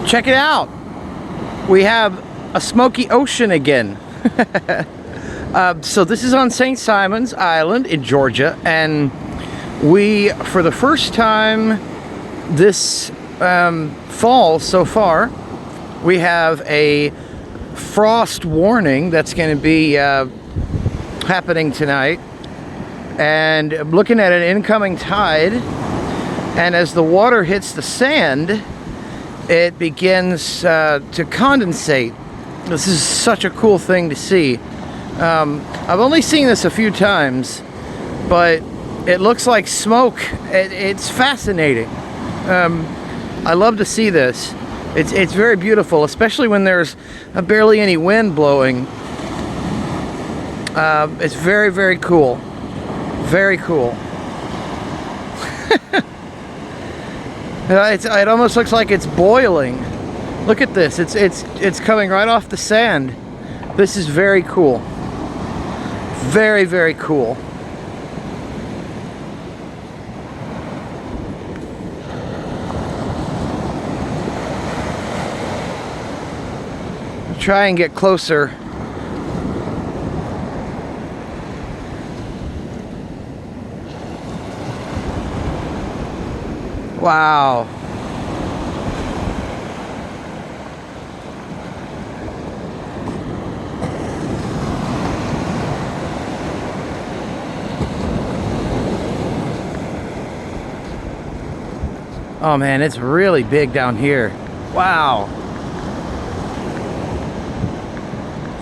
Check it out. We have a smoky ocean again. So this is on St. Simon's Island in Georgia, and we, for the first time this fall so far, we have a frost warning that's going to be happening tonight. And I'm looking at an incoming tide, and as the water hits the sand, it begins to condensate. This is such a cool thing to see. I've only seen this a few times, but it looks like smoke. It's fascinating. I love to see this. It's very beautiful, especially when there's barely any wind blowing. It's very, very cool. Very cool. It almost looks like it's boiling. Look at this. It's coming right off the sand. This is very cool. Very, very cool. I'll try and get closer. Wow. Oh man, it's really big down here. Wow.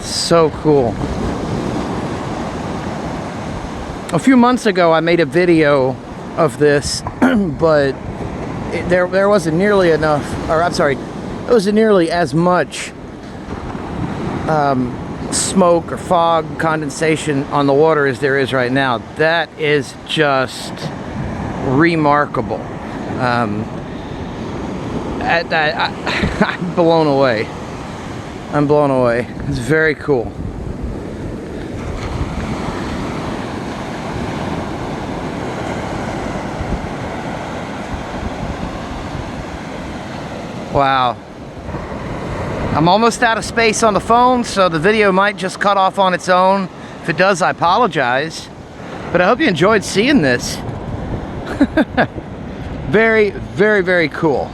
So cool. A few months ago I made a video of this, but there wasn't nearly enough, or I'm sorry, it wasn't nearly as much smoke or fog, condensation on the water as there is right now. That is just remarkable. I'm blown away. I'm blown away. It's very cool. Wow. I'm almost out of space on the phone, so the video might just cut off on its own. If it does, I apologize. But I hope you enjoyed seeing this. Very, very, very cool.